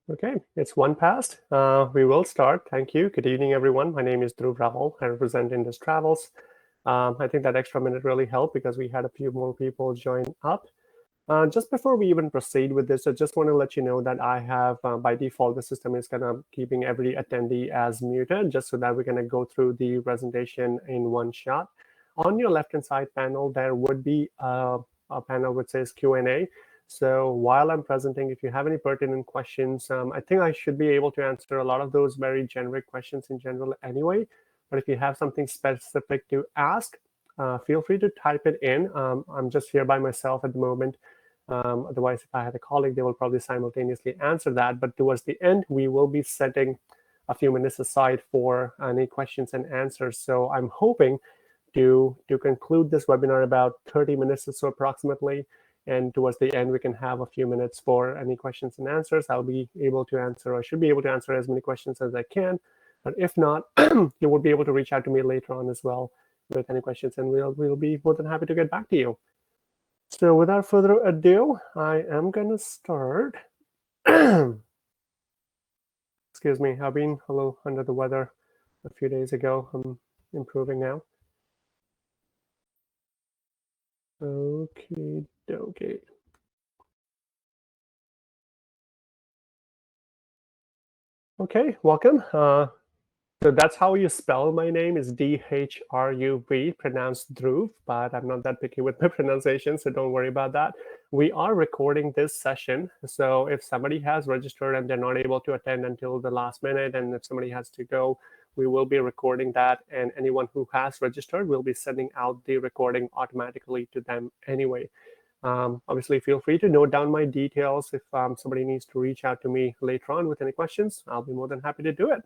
Okay, it's one past. We will start. Thank you. Good evening, everyone. My name is Dhruv Rahul. I represent Indus Travels. I think that extra minute really helped because we had a few more people join up. Just before we even proceed with this, I just want to let you know that I have, by default, the system is kind of keeping every attendee as muted, just so that we're going to go through the presentation in one shot. On your left-hand side panel, there would be a panel which says Q&A. So while I'm presenting, if you have any pertinent questions, I think I should be able to answer a lot of those very generic questions in general anyway. But if you have something specific to ask, feel free to type it in. I'm just here by myself at the moment. Otherwise, if I had a colleague, they will probably simultaneously answer that. But towards the end, we will be setting a few minutes aside for any questions and answers. So I'm hoping to conclude this webinar about 30 minutes or so approximately. And towards the end, we can have a few minutes for any questions and answers. I'll be able to answer, or should be able to answer as many questions as I can. But if not, you will be able to reach out to me later on as well with any questions, and we'll be more than happy to get back to you. So without further ado, I am going to start. Excuse me, I've been a little under the weather a few days ago. I'm improving now. Okay, okay. Okay, welcome. So that's how you spell my name, is D-H-R-U-V, pronounced Dhruv, but I'm not that picky with my pronunciation, so don't worry about that. We are recording this session, so if somebody has registered and they're not able to attend until the last minute, and if somebody has to go, we will be recording that, and anyone who has registered will be sending out the recording automatically to them anyway. Obviously, feel free to note down my details. If somebody needs to reach out to me later on with any questions, I'll be more than happy to do it.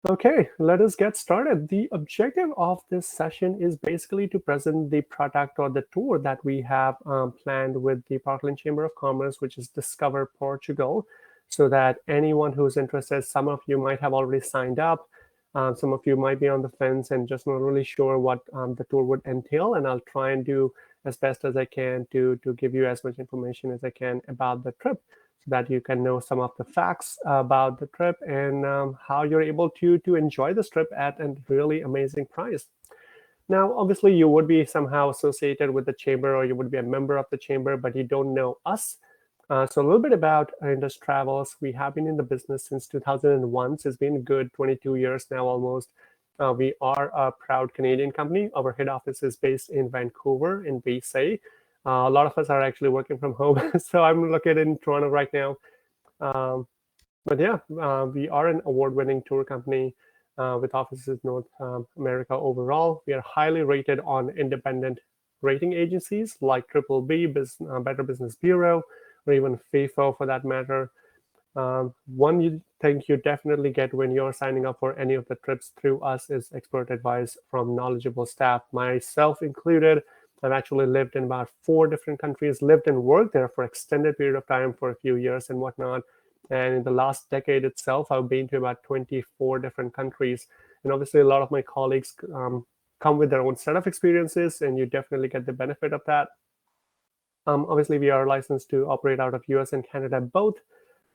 Okay, let us get started. The objective of this session is basically to present the product or the tour that we have planned with the Parkland Chamber of Commerce, which is Discover Portugal, so that anyone who's interested, some of you might have already signed up, some of you might be on the fence and just not really sure what the tour would entail, and I'll try and do as best as I can to give you as much information as I can about the trip, that you can know some of the facts about the trip and how you're able to enjoy this trip at a really amazing price. Now, obviously, you would be somehow associated with the chamber, or you would be a member of the chamber, but you don't know us. So a little bit about Indus Travels. We have been in the business since 2001, so it's been a good 22 years now almost. We are a proud Canadian company. Our head office is based in Vancouver in BC. A lot of us are actually working from home, so I'm located in Toronto right now. But yeah, we are an award-winning tour company with offices in North America overall. We are highly rated on independent rating agencies like BBB, Better Business Bureau, or even FIFO for that matter. One thing you definitely get when you're signing up for any of the trips through us is expert advice from knowledgeable staff, myself included. I've actually lived in about 4 different countries, lived and worked there for extended period of time for a few years and whatnot. And in the last decade itself, I've been to about 24 different countries. And obviously, a lot of my colleagues come with their own set of experiences, and you definitely get the benefit of that. Obviously, we are licensed to operate out of US and Canada both.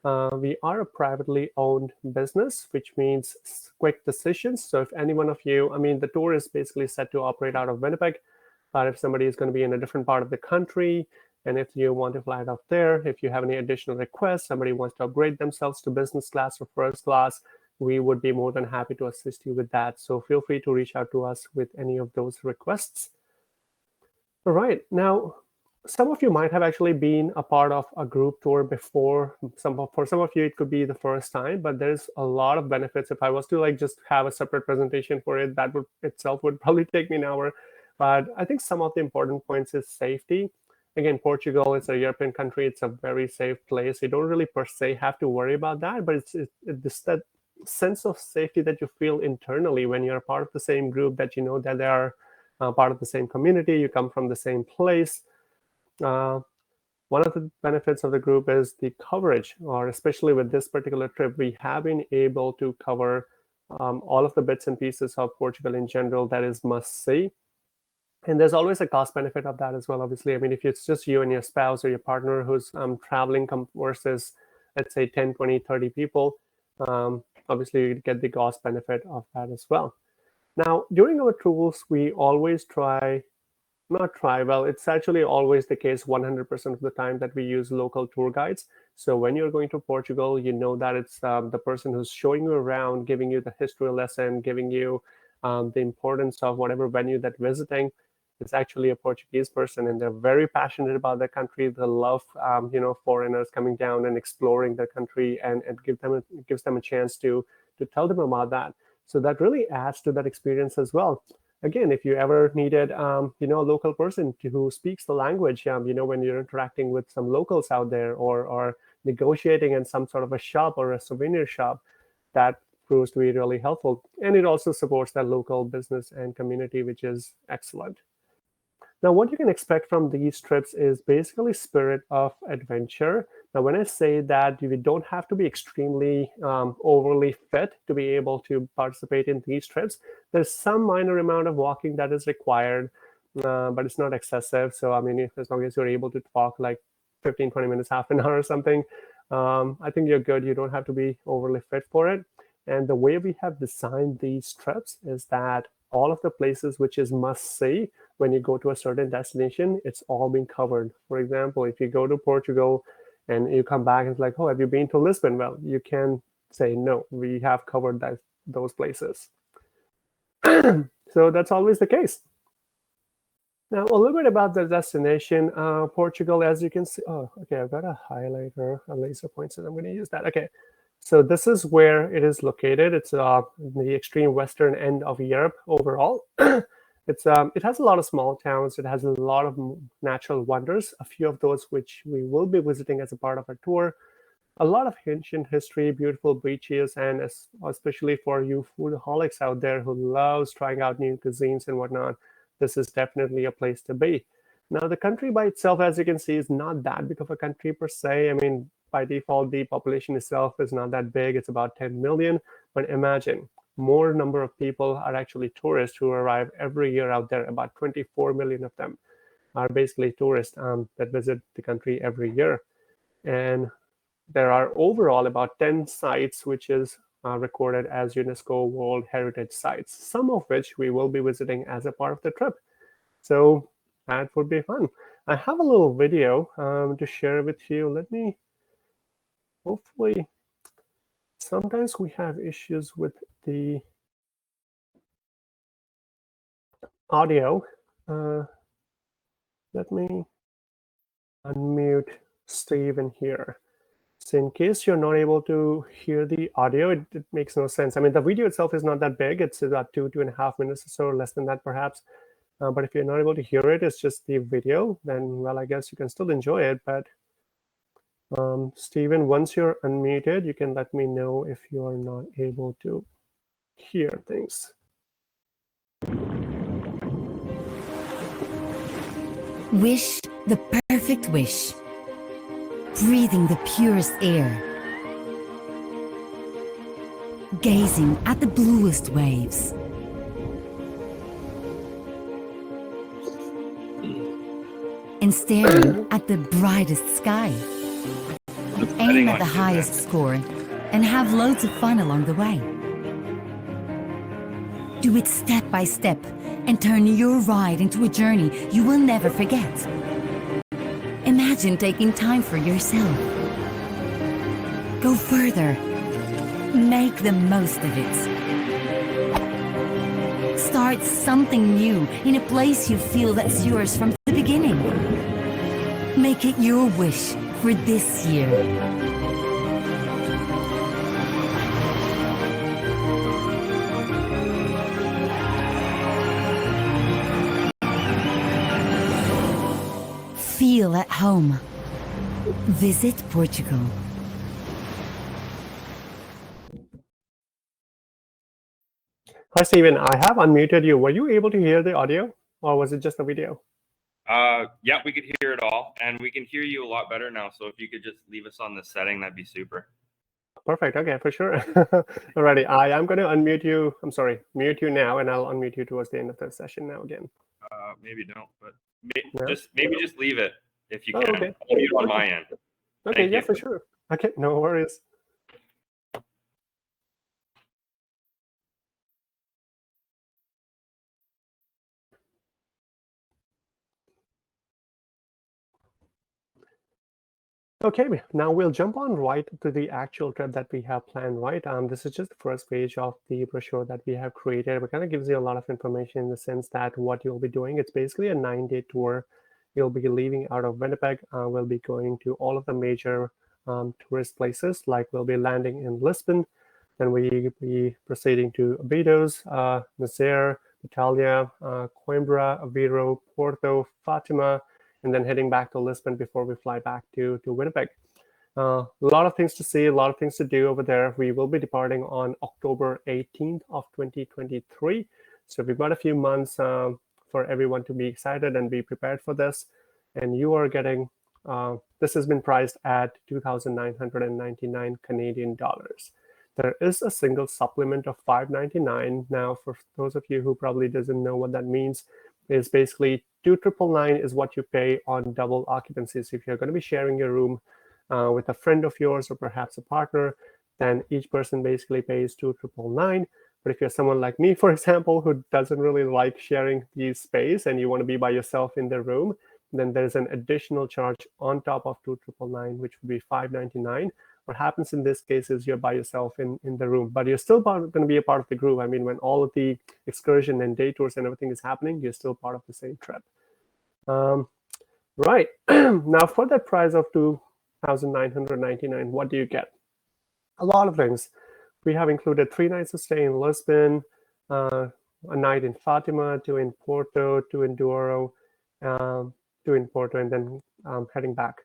We are a privately owned business, which means quick decisions. So if any one of you, I mean, the tour is basically set to operate out of Winnipeg. But if somebody is going to be in a different part of the country, and if you want to fly out there, if you have any additional requests, somebody wants to upgrade themselves to business class or first class, we would be more than happy to assist you with that. So feel free to reach out to us with any of those requests. All right. Now, some of you might have actually been a part of a group tour before. For some of you, it could be the first time, but there's a lot of benefits. If I was to just have a separate presentation for it, that would itself would probably take me an hour. But I think some of the important points is safety. Again, Portugal is a European country. It's a very safe place. You don't really per se have to worry about that, but it's that sense of safety that you feel internally when you're part of the same group, that you know that they are part of the same community, you come from the same place. One of the benefits of the group is the coverage, or especially with this particular trip, we have been able to cover all of the bits and pieces of Portugal in general that is must see. And there's always a cost benefit of that as well, obviously. I mean, if it's just you and your spouse or your partner who's traveling versus let's say 10, 20, 30 people, obviously you get the cost benefit of that as well. Now, during our tours, we always well, it's actually always the case 100% of the time that we use local tour guides. So when you're going to Portugal, you know that it's the person who's showing you around, giving you the history lesson, giving you the importance of whatever venue that visiting. It's actually a Portuguese person, and they're very passionate about their country. They love, foreigners coming down and exploring their country, and gives them a chance to tell them about that. So that really adds to that experience as well. Again, if you ever needed, a local person who speaks the language, when you're interacting with some locals out there, or negotiating in some sort of a shop or a souvenir shop, that proves to be really helpful. And it also supports that local business and community, which is excellent. Now, what you can expect from these trips is basically spirit of adventure. Now, when I say that you don't have to be extremely overly fit to be able to participate in these trips, there's some minor amount of walking that is required, but it's not excessive. So, I mean, as long as you're able to walk like 15, 20 minutes, half an hour or something, I think you're good. You don't have to be overly fit for it. And the way we have designed these trips is that all of the places which is must see when you go to a certain destination, it's all been covered. For example, if you go to Portugal and you come back and it's like, oh, have you been to Lisbon? Well, you can say, no, we have covered those places. So that's always the case. Now, a little bit about the destination. Portugal, as you can see, oh, okay, I've got a highlighter, a laser pointer, so I'm going to use that. Okay, so this is where it is located. It's the extreme western end of Europe overall. It has a lot of small towns. It has a lot of natural wonders, a few of those which we will be visiting as a part of our tour. A lot of ancient history, beautiful beaches, and especially for you foodaholics out there who loves trying out new cuisines and whatnot, this is definitely a place to be. Now, the country by itself, as you can see, is not that big of a country per se. I mean, by default, the population itself is not that big. It's about 10 million. But imagine, more number of people are actually tourists who arrive every year out there. About 24 million of them are basically tourists that visit the country every year. And there are overall about 10 sites which is recorded as UNESCO World Heritage Sites, some of which we will be visiting as a part of the trip. So that would be fun. I have a little video to share with you. Let me, hopefully, sometimes we have issues with the audio. Let me unmute Steven here. So in case you're not able to hear the audio, it makes no sense. I mean, the video itself is not that big. It's about 2.5 minutes or so, less than that perhaps. But if you're not able to hear it, it's just the video, then, well, I guess you can still enjoy it. But Steven, once you're unmuted, you can let me know if you are not able to hear things. Wish the perfect wish. Breathing the purest air. Gazing at the bluest waves. And staring at the brightest sky. Aim at the highest score and have loads of fun along the way. Do it step by step and turn your ride into a journey you will never forget. Imagine taking time for yourself. Go further. Make the most of it. Start something new in a place you feel that's yours from the beginning. Make it your wish for this year. Feel at home. Visit Portugal. Hi, Steven. I have unmuted you. Were you able to hear the audio, or was it just the video? Yeah, we could hear it all, and we can hear you a lot better now. So if you could just leave us on the setting, that'd be super. Perfect. Okay, for sure. Alrighty, I am going to unmute you. I'm sorry, mute you now, and I'll unmute you towards the end of the session now again. Maybe don't, but just leave it if you can. Okay. I'll mute on my end. Okay, yeah, for sure. Okay, no worries. Okay, now we'll jump on right to the actual trip that we have planned, right? This is just the first page of the brochure that we have created. It kind of gives you a lot of information in the sense that what you'll be doing. It's basically a 9-day tour. You'll be leaving out of Winnipeg. We'll be going to all of the major tourist places, like we'll be landing in Lisbon. Then we be proceeding to Abidos, Nazaré, Italia, Coimbra, Aveiro, Porto, Fatima, and then heading back to Lisbon before we fly back to Winnipeg. A lot of things to see, a lot of things to do over there. We will be departing on October 18th of 2023. So we've got a few months for everyone to be excited and be prepared for this. And you are getting, this has been priced at 2,999 Canadian dollars. There is a single supplement of $599. Now, for those of you who probably doesn't know what that means, is basically 2,999 is what you pay on double occupancy. So if you're going to be sharing your room with a friend of yours or perhaps a partner, then each person basically pays 2,999. But if you're someone like me, for example, who doesn't really like sharing the space and you want to be by yourself in the room, then there's an additional charge on top of 2,999, which would be $599. What happens in this case is you're by yourself in the room, but you're still going to be a part of the group. I mean, when all of the excursion and day tours and everything is happening, you're still part of the same trip. Right. Now, for that price of 2,999, what do you get? A lot of things. We have included 3 nights of stay in Lisbon, a night in Fatima, 2 in Porto, 2 in Douro, 2 in Porto, and then heading back.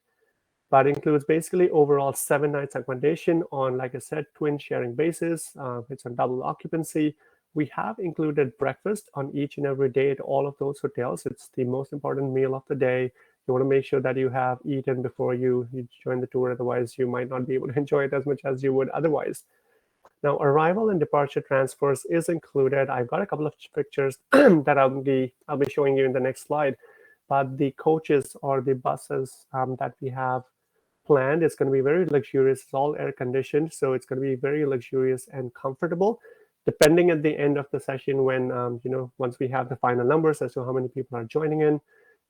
But includes basically overall 7 nights accommodation on, like I said, twin sharing basis. It's on double occupancy. We have included breakfast on each and every day at all of those hotels. It's the most important meal of the day. You want to make sure that you have eaten before you join the tour. Otherwise, you might not be able to enjoy it as much as you would otherwise. Now, arrival and departure transfers is included. I've got a couple of pictures that I'll be showing you in the next slide. But the coaches or the buses that we have planned, it's going to be very luxurious. It's all air conditioned, so it's going to be very luxurious and comfortable. Depending at the end of the session, when once we have the final numbers as to how many people are joining in,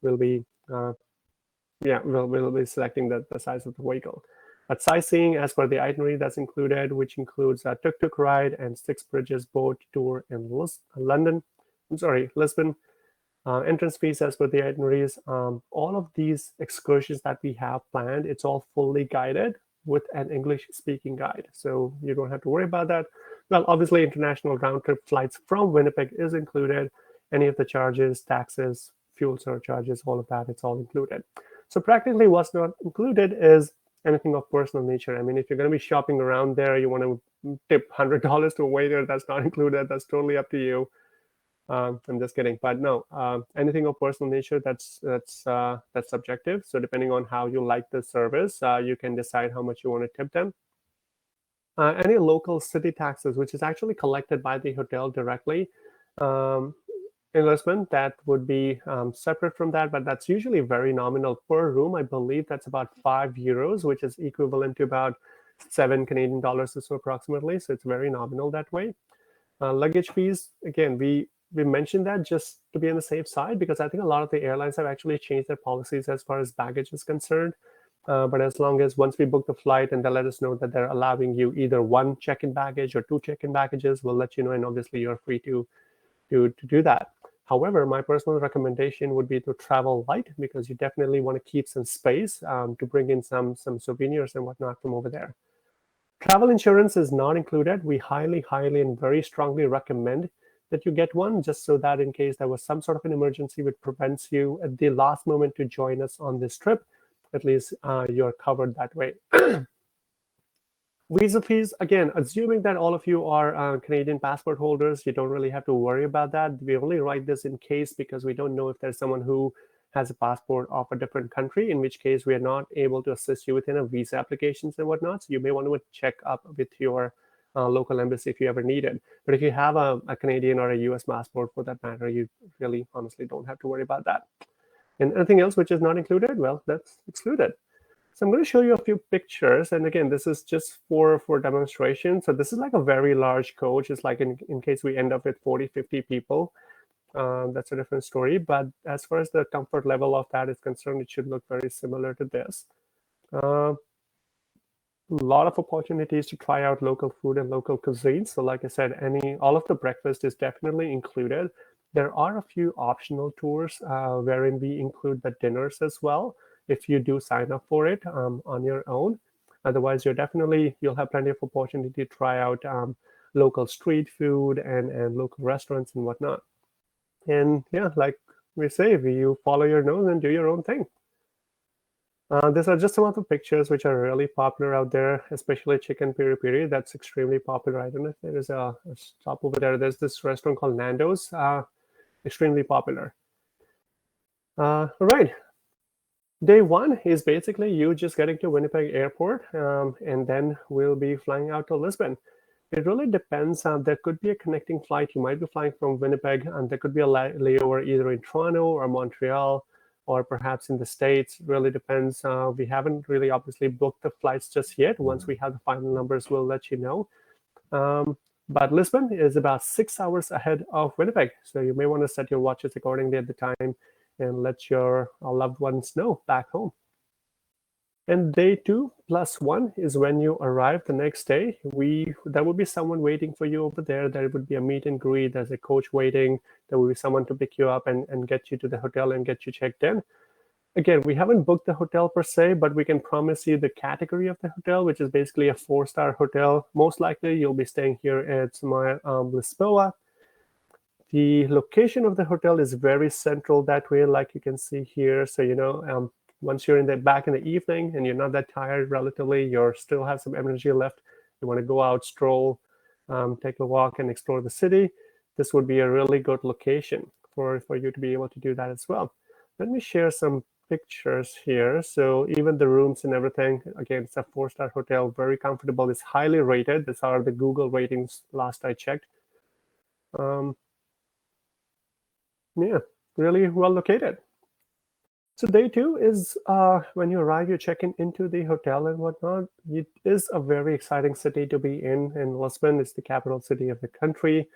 we'll be we'll be selecting the size of the vehicle. But sightseeing, as per the itinerary that's included, which includes a tuk-tuk ride and 6 bridges boat tour in Lisbon. Entrance fees as per the itineraries. All of these excursions that we have planned, it's all fully guided with an English-speaking guide. So you don't have to worry about that. Well, obviously, international round-trip flights from Winnipeg is included. Any of the charges, taxes, fuel surcharges, all of that, it's all included. So practically what's not included is anything of personal nature. I mean, if you're going to be shopping around there, you want to tip $100 to a waiter, that's not included. That's totally up to you. I'm just kidding, but no, anything of personal nature, that's subjective. So depending on how you like the service, you can decide how much you want to tip them. Any local city taxes, which is actually collected by the hotel directly in Lisbon, that would be separate from that, but that's usually very nominal per room. I believe that's about €5, which is equivalent to about 7 Canadian dollars or so approximately. So it's very nominal that way. Luggage fees, again, we mentioned that just to be on the safe side, because I think a lot of the airlines have actually changed their policies as far as baggage is concerned. But as long as once we book the flight and they let us know that they're allowing you either 1 check-in baggage or 2 check-in baggages, we'll let you know, and obviously you're free to do that. However, my personal recommendation would be to travel light, because you definitely want to keep some space to bring in some souvenirs and whatnot from over there. Travel insurance is not included. We highly, and very strongly recommend that you get one, just so that in case there was some sort of an emergency which prevents you at the last moment to join us on this trip, at least you're covered that way. Visa fees, again, assuming that all of you are Canadian passport holders, you don't really have to worry about that. We only write this in case because we don't know if there's someone who has a passport of a different country, in which case we are not able to assist you within a visa applications and whatnot. So you may want to check up with your local embassy if you ever need it. But if you have a Canadian or a US passport for that matter, you really honestly don't have to worry about that. And anything else which is not included, well, that's excluded. So I'm going to show you a few pictures. And again, this is just for demonstration. So this is like a very large coach. It's like in case we end up with 40, 50 people. That's a different story. But as far as the comfort level of that is concerned, it should look very similar to this. A lot of opportunities to try out local food and local cuisines. So like I said, all of the breakfast is definitely included. There are a few optional tours wherein we include the dinners as well, if you do sign up for it on your own. Otherwise, you'll have plenty of opportunity to try out local street food and local restaurants and whatnot. And yeah, like we say, you follow your nose and do your own thing. These are just some of the pictures which are really popular out there, especially chicken piri piri. That's extremely popular. I don't know if there is a stop over there. There's this restaurant called Nando's, extremely popular. All right. Day one is basically you just getting to Winnipeg Airport, and then we'll be flying out to Lisbon. It really depends. There could be a connecting flight. You might be flying from Winnipeg, and there could be a layover either in Toronto or Montreal, or perhaps in the States. It really depends. We haven't really obviously booked the flights just yet. Once we have the final numbers, we'll let you know. But Lisbon is about 6 hours ahead of Winnipeg. So you may want to set your watches accordingly at the time and let your loved ones know back home. And day 2+1 is when you arrive the next day. There will be someone waiting for you over there. There would be a meet and greet. There's a coach waiting. There will be someone to pick you up and get you to the hotel and get you checked in. Again, we haven't booked the hotel per se, but we can promise you the category of the hotel, which is basically a 4-star hotel. Most likely, you'll be staying here at Lisboa. The location of the hotel is very central that way, like you can see here. So, once you're back in the evening and you're not that tired relatively, you still have some energy left, you want to go out, stroll, take a walk and explore the city, this would be a really good location for you to be able to do that as well. Let me share some pictures here. So even the rooms and everything, again, it's a 4-star hotel, very comfortable. It's highly rated. These are the Google ratings last I checked. Yeah, really well located. So day 2 is when you arrive, you check into the hotel and whatnot. It is a very exciting city to be in Lisbon. It's the capital city of the country.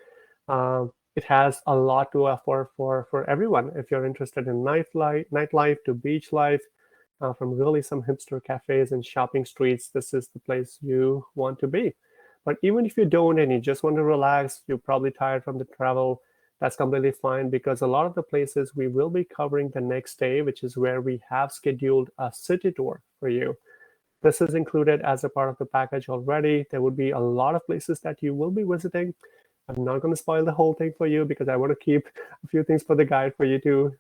It has a lot to offer for everyone. If you're interested in nightlife to beach life, from really some hipster cafes and shopping streets, this is the place you want to be. But even if you don't and you just want to relax, you're probably tired from the travel, that's completely fine, because a lot of the places we will be covering the next day, which is where we have scheduled a city tour for you. This is included as a part of the package already. There would be a lot of places that you will be visiting. I'm not going to spoil the whole thing for you because I want to keep a few things for the guide for you to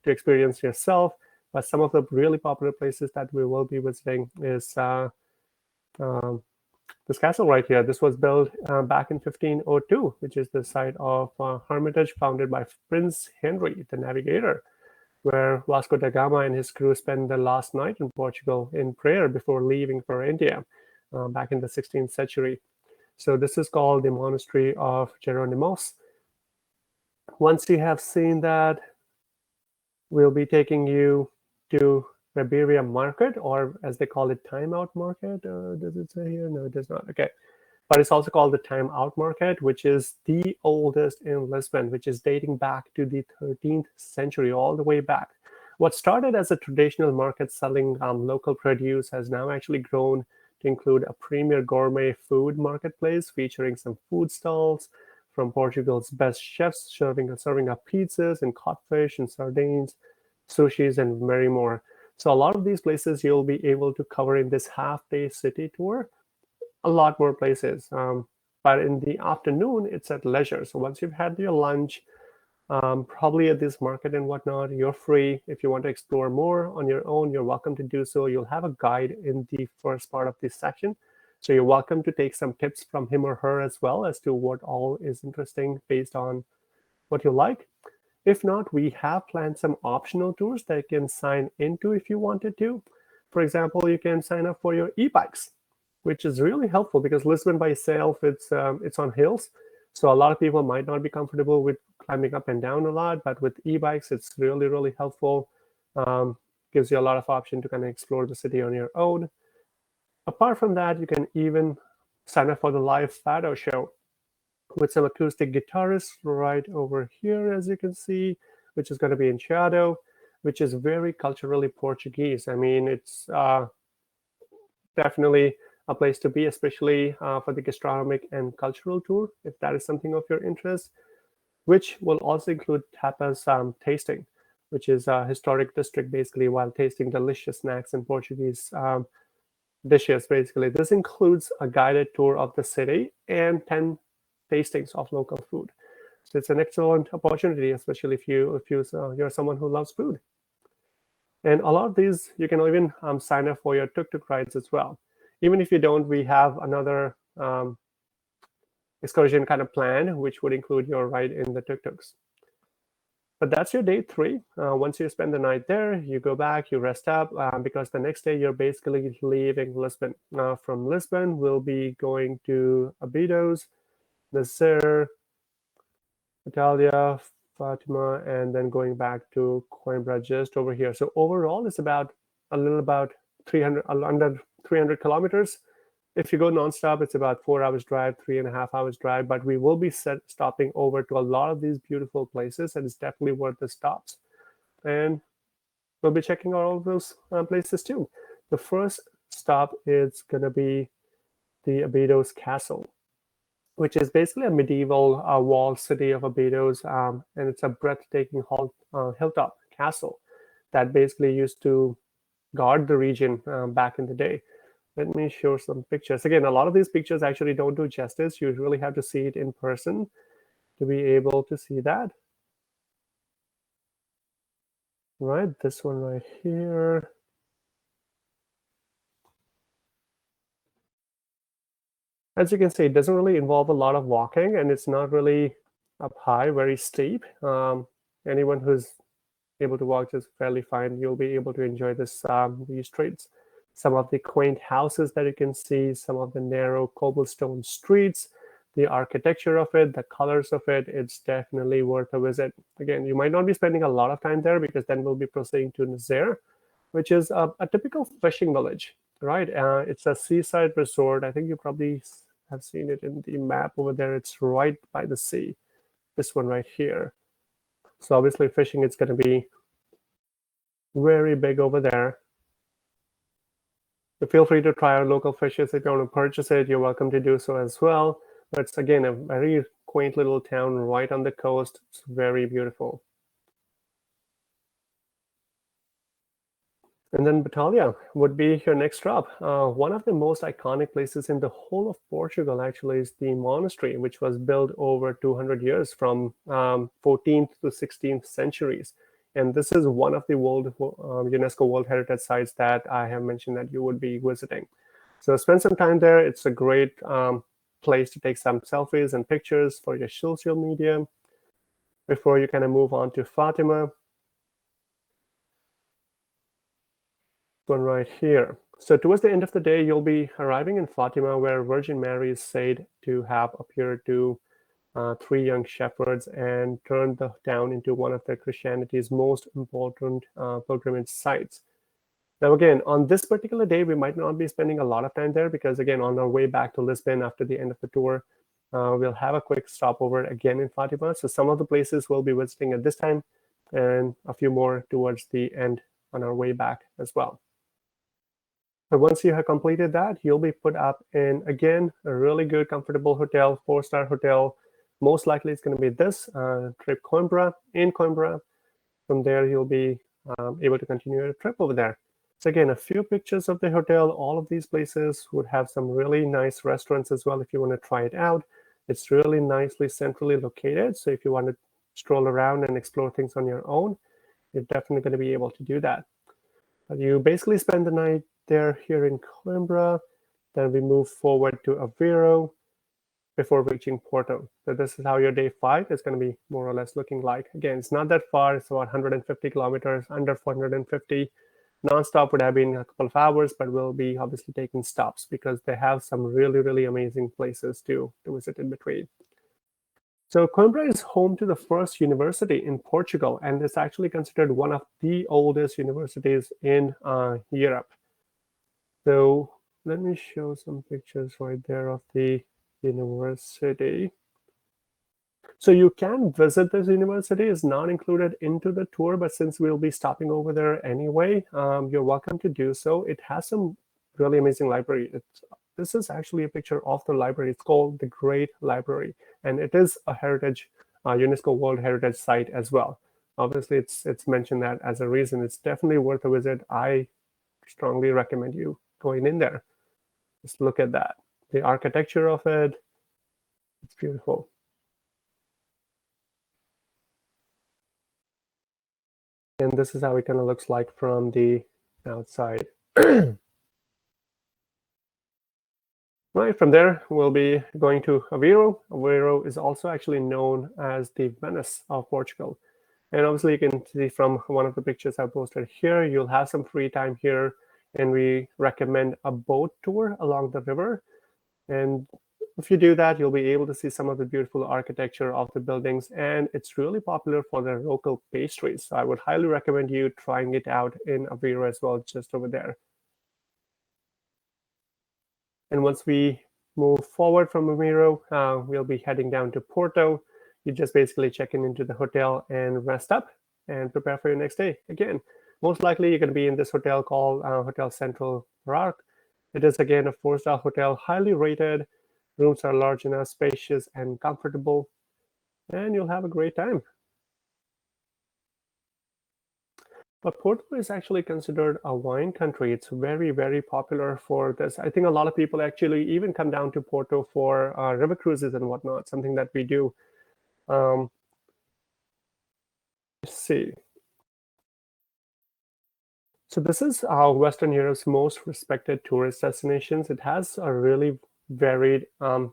experience yourself. But some of the really popular places that we will be visiting is this castle right here. This was built back in 1502, which is the site of Hermitage founded by Prince Henry, the navigator, where Vasco da Gama and his crew spent the last night in Portugal in prayer before leaving for India back in the 16th century. So this is called the Monastery of Jeronimos. Once you have seen that, we'll be taking you to Ribeira Market, or as they call it, Time Out Market. Does it say here? No, it does not. Okay. But it's also called the Time Out Market, which is the oldest in Lisbon, which is dating back to the 13th century, all the way back. What started as a traditional market selling local produce has now actually grown to include a premier gourmet food marketplace featuring some food stalls from Portugal's best chefs serving up pizzas and cod fish and sardines, sushis, and many more. So a lot of these places you'll be able to cover in this half-day city tour. A lot more places. But in the afternoon, it's at leisure. So once you've had your lunch, probably at this market and whatnot, you're free. If you want to explore more on your own, you're welcome to do so. You'll have a guide in the first part of this section. So you're welcome to take some tips from him or her as well as to what all is interesting based on what you like. If not, we have planned some optional tours that you can sign into if you wanted to. For example, you can sign up for your e-bikes, which is really helpful because Lisbon by itself, it's on hills. So a lot of people might not be comfortable with climbing up and down a lot, but with e-bikes, it's really, really helpful. gives you a lot of option to kind of explore the city on your own. Apart from that, you can even sign up for the live fado show with some acoustic guitarists right over here, as you can see, which is going to be in Chiado, which is very culturally Portuguese. I mean, it's definitely a place to be, especially for the gastronomic and cultural tour, if that is something of your interest, which will also include tapas tasting, which is a historic district, basically, while tasting delicious snacks and Portuguese dishes, basically. This includes a guided tour of the city and 10 tastings of local food. So it's an excellent opportunity, especially if you're someone who loves food. And a lot of these, you can even sign up for your tuk-tuk rides as well. Even if you don't, we have another excursion kind of plan, which would include your ride in the tuk-tuks. But that's your day 3. Once you spend the night there, you go back, you rest up, because the next day you're basically leaving Lisbon. From Lisbon, we'll be going to Abidos, Nasser, Italia, Fatima, and then going back to Coimbra just over here. So overall, it's about 300, under 300 kilometers. If you go nonstop, it's about 4 hours drive, 3.5 hours drive. But we will be stopping over to a lot of these beautiful places, and it's definitely worth the stops. And we'll be checking out all of those places too. The first stop is going to be the Abidos Castle, which is basically a medieval walled city of Abidos, and it's a breathtaking hilltop castle that basically used to guard the region back in the day. Let me show some pictures. Again, a lot of these pictures actually don't do justice. You really have to see it in person to be able to see that. Right, this one right here. As you can see, it doesn't really involve a lot of walking, and it's not really up high, very steep. Anyone who's able to walk is fairly fine. You'll be able to enjoy these streets. Some of the quaint houses that you can see, some of the narrow cobblestone streets, the architecture of it, the colors of it, it's definitely worth a visit. Again, you might not be spending a lot of time there because then we'll be proceeding to Nazare, which is a typical fishing village, right? It's a seaside resort. I think you probably have seen it in the map over there. It's right by the sea, this one right here. So obviously fishing is going to be very big over there. So feel free to try our local fishes. If you want to purchase it, you're welcome to do so as well. But it's, again, a very quaint little town right on the coast. It's very beautiful. And then Batalha would be your next stop. One of the most iconic places in the whole of Portugal actually is the monastery, which was built over 200 years from 14th to 16th centuries. And this is one of the UNESCO World Heritage Sites that I have mentioned that you would be visiting. So spend some time there. It's a great place to take some selfies and pictures for your social media before you kind of move on to Fatima. One right here. So towards the end of the day, you'll be arriving in Fatima, where Virgin Mary is said to have appeared to 3 young shepherds and turned the town into one of the Christianity's most important pilgrimage sites. Now, again, on this particular day, we might not be spending a lot of time there because, again, on our way back to Lisbon after the end of the tour, we'll have a quick stopover again in Fatima. So some of the places we'll be visiting at this time and a few more towards the end on our way back as well. But once you have completed that, you'll be put up in, again, a really good, comfortable hotel, 4-star hotel. Most likely it's going to be this trip Coimbra. In Coimbra, from there you'll be able to continue your trip over there. So again, a few pictures of the hotel. All of these places would have some really nice restaurants as well if you want to try it out. It's really nicely centrally located. So if you want to stroll around and explore things on your own, you're definitely going to be able to do that. But you basically spend the night there here in Coimbra. Then we move forward to Aveiro before reaching Porto. So this is how your day 5 is going to be more or less looking like. Again, it's not that far. It's about 150 kilometers, under 450. Non-stop would have been a couple of hours, but we'll be obviously taking stops because they have some really, really amazing places to visit in between. So Coimbra is home to the first university in Portugal, and it's actually considered one of the oldest universities in Europe. So let me show some pictures right there of the university. So you can visit this university. It's not included into the tour, but since we'll be stopping over there anyway, you're welcome to do so. It has some really amazing library. This is actually a picture of the library. It's called the Great Library, and it is a heritage, UNESCO World Heritage Site as well. Obviously, it's mentioned that as a reason. It's definitely worth a visit. I strongly recommend you going in there. Just look at that. The architecture of it, it's beautiful. And this is how it kind of looks like from the outside. Right, from there, we'll be going to Aveiro. Aveiro is also actually known as the Venice of Portugal. And obviously, you can see from one of the pictures I posted here, you'll have some free time here, and we recommend a boat tour along the river. And if you do that, you'll be able to see some of the beautiful architecture of the buildings, and it's really popular for their local pastries. So I would highly recommend you trying it out in Aveiro as well, just over there. And once we move forward from Aveiro, we'll be heading down to Porto. You just basically check in into the hotel and rest up and prepare for your next day. Again, most likely you're going to be in this hotel called Hotel Central Park. It is, again, a 4-star hotel, highly rated. Rooms are large enough, spacious, and comfortable, and you'll have a great time. But Porto is actually considered a wine country. It's very, very popular for this. I think a lot of people actually even come down to Porto for river cruises and whatnot, something that we do. Let's see. So this is Western Europe's most respected tourist destinations. It has a really varied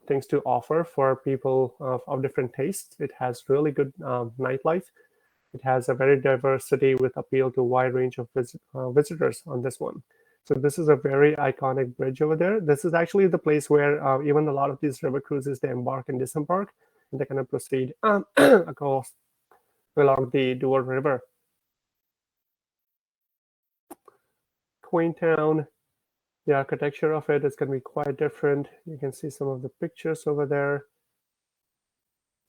things to offer for people of different tastes. It has really good nightlife. It has a very diverse city with appeal to a wide range of visitors on this one. So this is a very iconic bridge over there. This is actually the place where even a lot of these river cruises, they embark and disembark, and they kind of proceed across along the Douro River. Quaint town. The architecture of it is going to be quite different. You can see some of the pictures over there.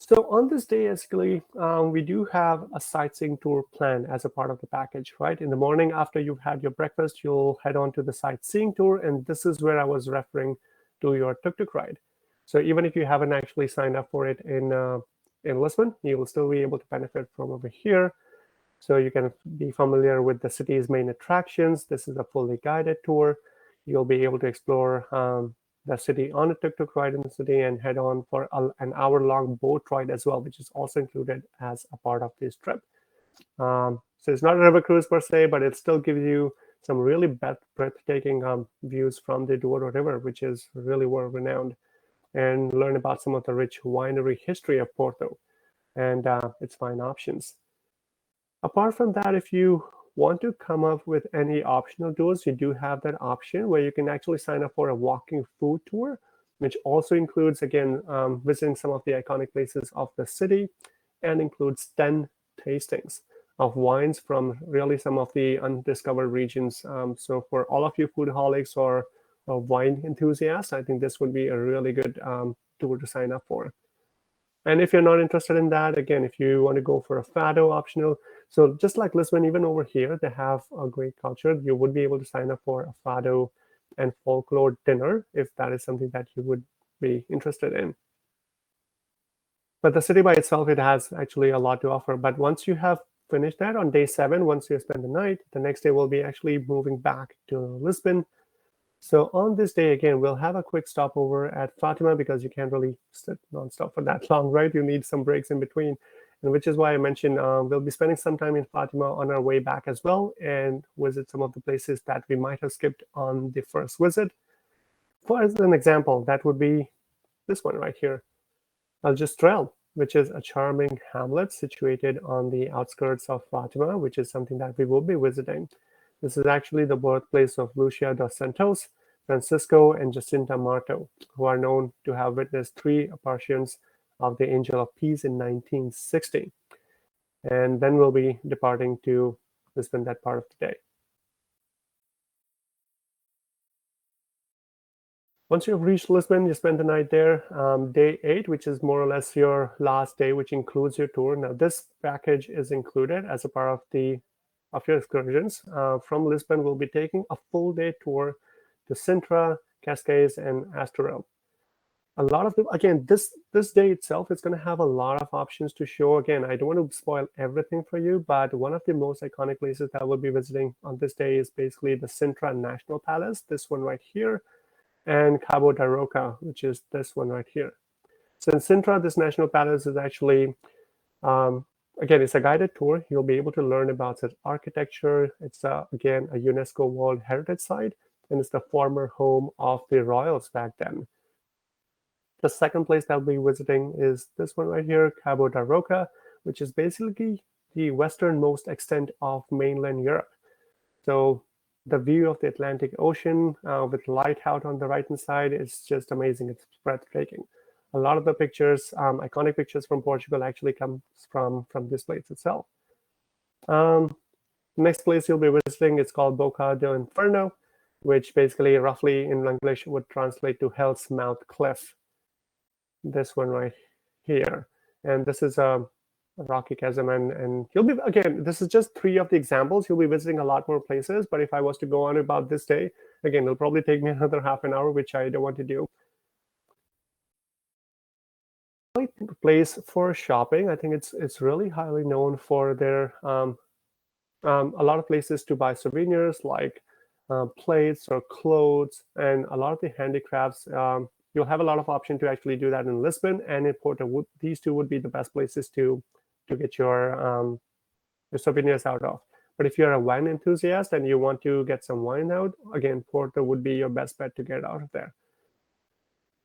So on this day, basically, we do have a sightseeing tour planned as a part of the package, right? In the morning, after you've had your breakfast, you'll head on to the sightseeing tour. And this is where I was referring to your tuk-tuk ride. So even if you haven't actually signed up for it in Lisbon, you will still be able to benefit from over here. So you can be familiar with the city's main attractions. This is a fully guided tour. You'll be able to explore the city on a tuk-tuk ride in the city and head on for an hour-long boat ride as well, which is also included as a part of this trip. So it's not a river cruise per se, but it still gives you some really breathtaking views from the Douro River, which is really world-renowned, and learn about some of the rich winery history of Porto and its fine options. Apart from that, if you want to come up with any optional tours, you do have that option where you can actually sign up for a walking food tour, which also includes, again, visiting some of the iconic places of the city, and includes 10 tastings of wines from really some of the undiscovered regions. So for all of you foodaholics or wine enthusiasts, I think this would be a really good tour to sign up for. And if you're not interested in that, again, if you want to go for a fado optional, so just like Lisbon, even over here, they have a great culture. You would be able to sign up for a fado and folklore dinner if that is something that you would be interested in. But the city by itself, it has actually a lot to offer. But once you have finished that on day 7, once you spend the night, the next day we'll be actually moving back to Lisbon. So on this day, again, we'll have a quick stopover at Fatima because you can't really sit nonstop for that long, right? You need some breaks in between, and which is why I mentioned we'll be spending some time in Fatima on our way back as well and visit some of the places that we might have skipped on the first visit. For as an example, that would be this one right here, Aljustrel, which is a charming hamlet situated on the outskirts of Fatima, which is something that we will be visiting. This is actually the birthplace of Lucia dos Santos, Francisco, and Jacinta Marto, who are known to have witnessed 3 apparitions of the Angel of Peace in 1960. And then we'll be departing to Lisbon that part of the day. Once you've reached Lisbon, you spend the night there. Day 8, which is more or less your last day, which includes your tour. Now, this package is included as a part of your excursions. From Lisbon, we'll be taking a full day tour to Sintra, Cascais, and Estoril. A lot of them, again, this day itself is going to have a lot of options to show. Again, I don't want to spoil everything for you, but one of the most iconic places that we'll be visiting on this day is basically the Sintra National Palace, this one right here, and Cabo da Roca, which is this one right here. So in Sintra, this national palace is actually, again, it's a guided tour. You'll be able to learn about its architecture. It's, again, a UNESCO World Heritage Site, and it's the former home of the royals back then. The second place that we'll be visiting is this one right here, Cabo da Roca, which is basically the westernmost extent of mainland Europe. So the view of the Atlantic Ocean with light out on the right-hand side is just amazing. It's breathtaking. A lot of the pictures, iconic pictures from Portugal, actually comes from this place itself. The next place you'll be visiting is called Boca do Inferno, which basically roughly in English would translate to Hell's Mouth Cliff. This one right here. And this is a rocky chasm, and you'll be, again, this is just 3 of the examples. You'll be visiting a lot more places, but if I was to go on about this day, again, it'll probably take me another half an hour, which I don't want to do. Place for shopping, I think it's really highly known for their a lot of places to buy souvenirs like plates or clothes, and a lot of the handicrafts. You'll have a lot of option to actually do that in Lisbon and in Porto. These 2 would be the best places to get your souvenirs out of. But if you're a wine enthusiast and you want to get some wine out, again, Porto would be your best bet to get out of there.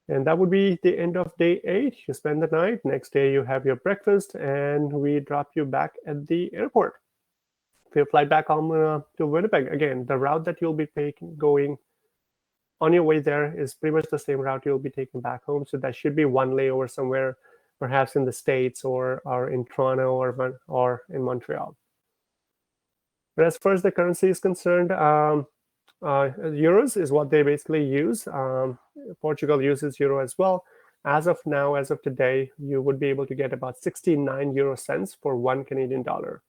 And that would be the end of day 8. You spend the night. Next day, you have your breakfast, and we drop you back at the airport. For your flight back home to Winnipeg, again, the route that you'll be going on your way there is pretty much the same route you'll be taking back home. So that should be one layover somewhere, perhaps in the States or in Toronto or in Montreal. But as far as the currency is concerned, euros is what they basically use. Portugal uses euro as well. As of now, as of today, you would be able to get about 69 euro cents for 1 Canadian dollar.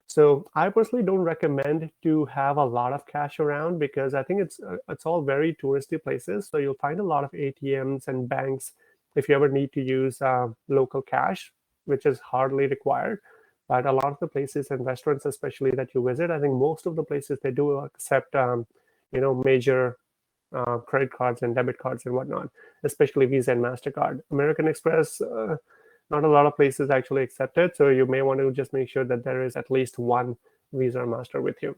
So I personally don't recommend to have a lot of cash around, because I think it's all very touristy places. So you'll find a lot of ATMs and banks if you ever need to use local cash, which is hardly required. But a lot of the places and restaurants, especially that you visit, I think most of the places, they do accept major credit cards and debit cards and whatnot, especially Visa and MasterCard. American Express, not a lot of places actually accept it, so you may want to just make sure that there is at least one Visa or Master with you.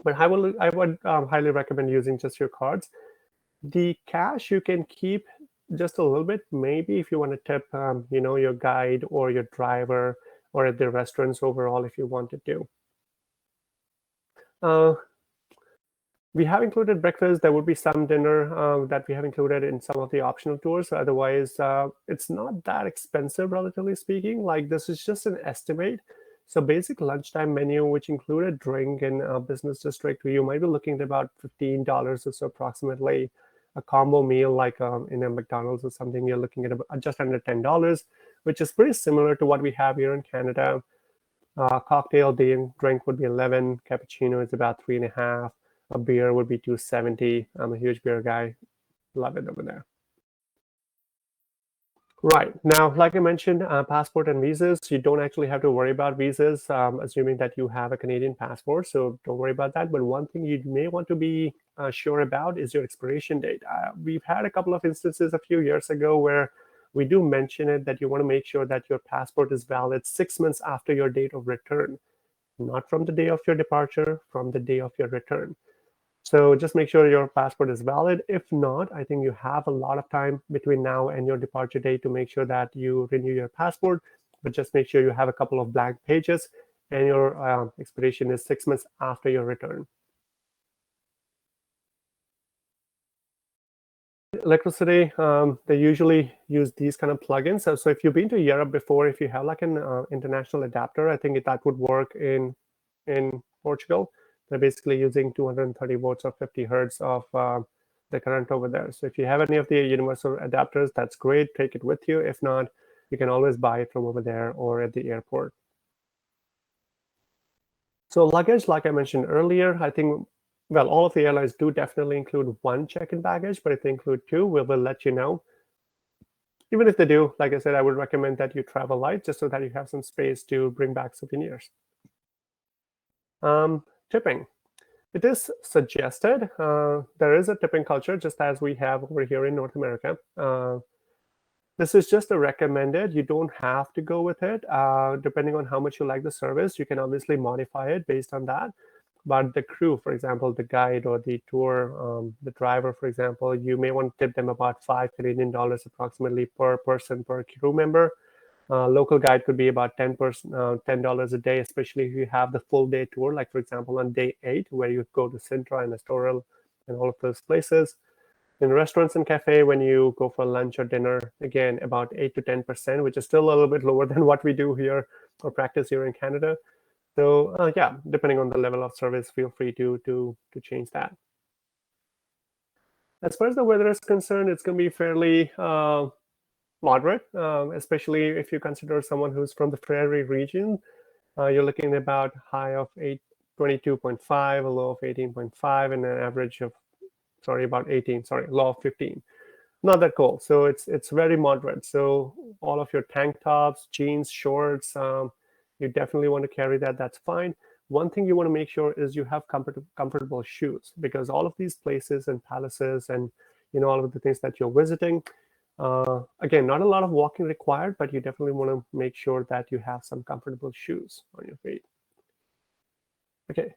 But I would highly recommend using just your cards. The cash you can keep just a little bit, maybe if you want to tip, your guide or your driver, or at the restaurants overall if you wanted to. We have included breakfast. There would be some dinner that we have included in some of the optional tours. Otherwise, it's not that expensive, relatively speaking. Like, this is just an estimate. So basic lunchtime menu, which included drink and business district, you might be looking at about $15 or so approximately. A combo meal like in a McDonald's or something, you're looking at just under $10, which is pretty similar to what we have here in Canada. Cocktail drink would be 11. Cappuccino is about 3.5. A beer would be $2.70. I'm a huge beer guy. Love it over there. Right. Now, like I mentioned, passport and visas, you don't actually have to worry about visas, assuming that you have a Canadian passport. So don't worry about that. But one thing you may want to be sure about is your expiration date. We've had a couple of instances a few years ago where we do mention it, that you want to make sure that your passport is valid 6 months after your date of return, not from the day of your departure, from the day of your return. So just make sure your passport is valid. If not, I think you have a lot of time between now and your departure date to make sure that you renew your passport, but just make sure you have a couple of blank pages and your expiration is 6 months after your return. electricity, they usually use these kind of plugins. So if you've been to Europe before, if you have like an international adapter, I think that would work in Portugal. They're basically using 230 volts or 50 hertz of the current over there. So if you have any of the universal adapters, that's great. Take it with you. If not, you can always buy it from over there or at the airport. So luggage, like I mentioned earlier, I think, well, all of the airlines do definitely include one check-in baggage, but if they include two, we will let you know. Even if they do, like I said, I would recommend that you travel light just so that you have some space to bring back souvenirs. Tipping. It is suggested. There is a tipping culture, just as we have over here in North America. This is just a recommended. You don't have to go with it. Depending on how much you like the service, you can obviously modify it based on that. But the crew, for example, the guide or the tour, the driver, for example, you may want to tip them about $5 Canadian approximately per person per crew member. Local guide could be about $10 a day, especially if you have the full day tour, like for example on day 8, where you go to Sintra and Estoril and all of those places. In restaurants and cafe, when you go for lunch or dinner, again, about 8 to 10%, which is still a little bit lower than what we do here or practice here in Canada. So yeah, depending on the level of service, feel free to change that. As far as the weather is concerned, it's going to be fairly moderate, especially if you consider someone who's from the prairie region. You're looking at about high of 22.5, a low of 18.5, and an average of, about 18, low of 15. Not that cold. So it's very moderate. So all of your tank tops, jeans, shorts, you definitely want to carry that. That's fine. One thing you want to make sure is you have comfortable shoes, because all of these places and palaces and all of the things that you're visiting, again, not a lot of walking required, but you definitely want to make sure that you have some comfortable shoes on your feet. Okay,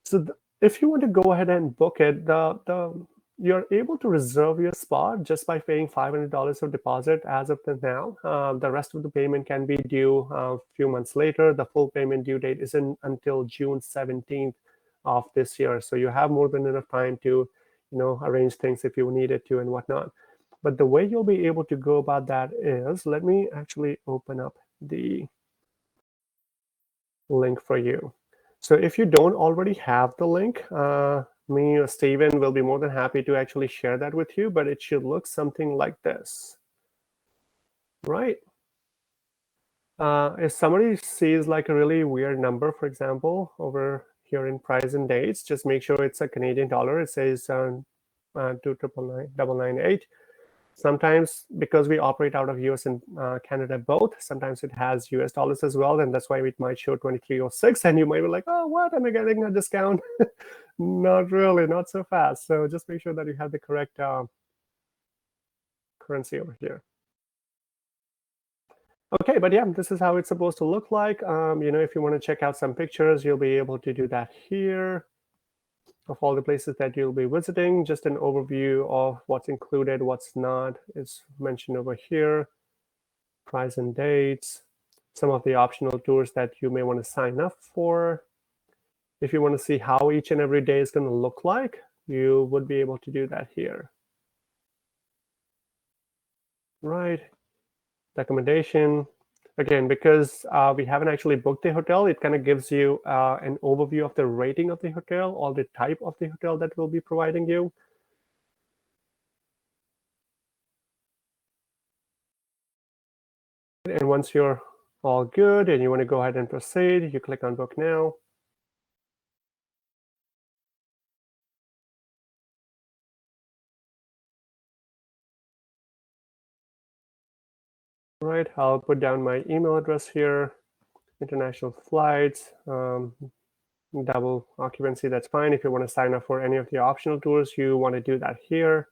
so if you want to go ahead and book it, you're able to reserve your spot just by paying $500 of deposit as of now. The rest of the payment can be due a few months later. The full payment due date isn't until June 17th of this year. So you have more than enough time to, arrange things if you needed to and whatnot. But the way you'll be able to go about that is, let me actually open up the link for you. So if you don't already have the link, me or Steven will be more than happy to actually share that with you, but it should look something like this, right? If somebody sees like a really weird number, for example, over here in price and dates, just make sure it's a Canadian dollar. It says 2,999,998. Sometimes, because we operate out of US and Canada both, sometimes it has US dollars as well, and that's why it might show 2306, and you might be like, oh, what, am I getting a discount? Not really, not so fast. So just make sure that you have the correct currency over here. Okay, but yeah, this is how it's supposed to look like. If you want to check out some pictures, you'll be able to do that here, of all the places that you'll be visiting. Just an overview of what's included, what's not is mentioned over here. Price and dates, some of the optional tours that you may want to sign up for. If you want to see how each and every day is going to look like, you would be able to do that here. Right. Recommendation. Again, because we haven't actually booked the hotel, it kind of gives you an overview of the rating of the hotel, or the type of the hotel that we'll be providing you. And once you're all good and you want to go ahead and proceed, you click on Book Now. Right, I'll put down my email address here. International flights, double occupancy, that's fine. If you want to sign up for any of the optional tours, you want to do that here.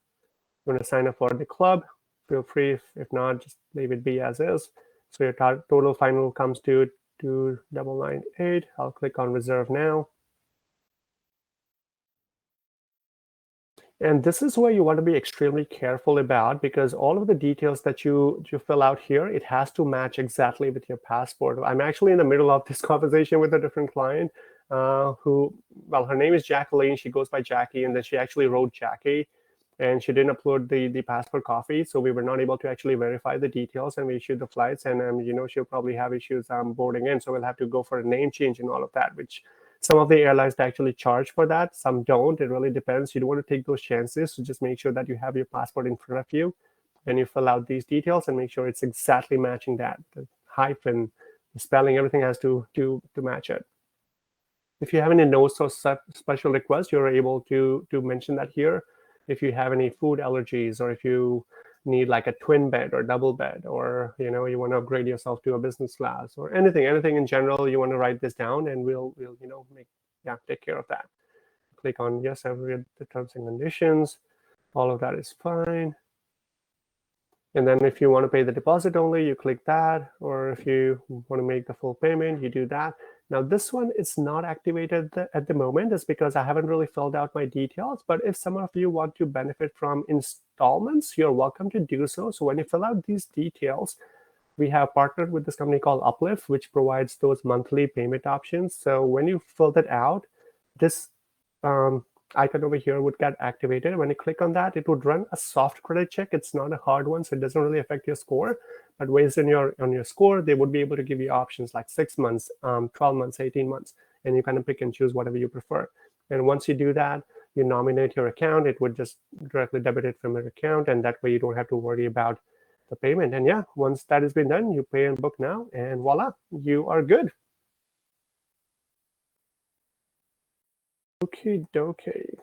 You want to sign up for the club, feel free. If not, just leave it be as is. So your total final comes to 2,998. I'll click on Reserve Now. And this is where you want to be extremely careful about, because all of the details that you fill out here, it has to match exactly with your passport. I'm actually in the middle of this conversation with a different client who, well, her name is Jacqueline. She goes by Jackie, and then she actually wrote Jackie. and she didn't upload the passport copy, so we were not able to actually verify the details, and we issued the flights, and she'll probably have issues boarding in, so we'll have to go for a name change and all of that, which some of the airlines actually charge for that, some don't. It really depends. You don't want to take those chances, so just make sure that you have your passport in front of you and you fill out these details and make sure it's exactly matching that. The hyphen, the spelling, everything has to match it. If you have any notes or special requests, you're able to mention that here. If you have any food allergies, or if you need like a twin bed or double bed, or you want to upgrade yourself to a business class, or anything in general, you want to write this down, and we'll take care of that. Click on yes, I've read the terms and conditions. All of that is fine. And then if you want to pay the deposit only, you click that, or if you want to make the full payment, you do that. Now this one is not activated at the moment. It's because I haven't really filled out my details, but if some of you want to benefit from installments, you're welcome to do so. So when you fill out these details, we have partnered with this company called Uplift, which provides those monthly payment options. So when you fill that out, this icon over here would get activated. When you click on that, it would run a soft credit check. It's not a hard one, so it doesn't really affect your score. But based on your score, they would be able to give you options like 6 months, 12 months, 18 months, and you kind of pick and choose whatever you prefer. And once you do that, you nominate your account. It would just directly debit it from your account, and that way you don't have to worry about the payment. And yeah, once that has been done, you pay and book now, and voila, you are good. Okay, dokie.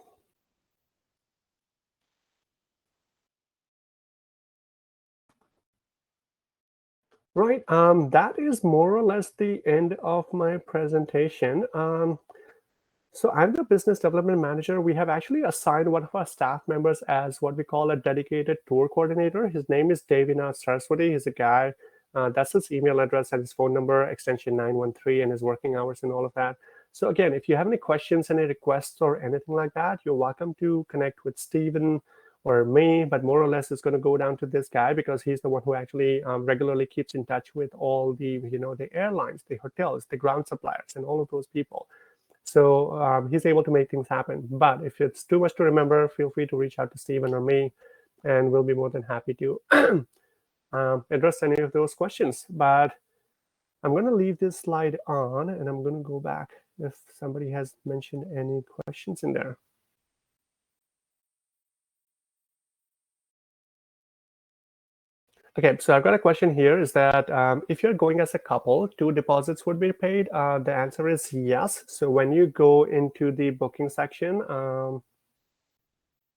Right, that is more or less the end of my presentation. So I'm the business development manager. We have actually assigned one of our staff members as what we call a dedicated tour coordinator. His name is Devinath Saraswati. He's a guy. That's his email address and his phone number, extension 913, and his working hours and all of that. So again, if you have any questions, any requests, or anything like that, you're welcome to connect with Stephen or me, but more or less it's going to go down to this guy because he's the one who actually regularly keeps in touch with all the, the airlines, the hotels, the ground suppliers, and all of those people. So he's able to make things happen. But if it's too much to remember, feel free to reach out to Stephen or me, and we'll be more than happy to address any of those questions. But I'm going to leave this slide on, and I'm going to go back if somebody has mentioned any questions in there. Okay, so I've got a question here, is that if you're going as a couple, 2 deposits would be paid. The answer is yes. So when you go into the booking section, you know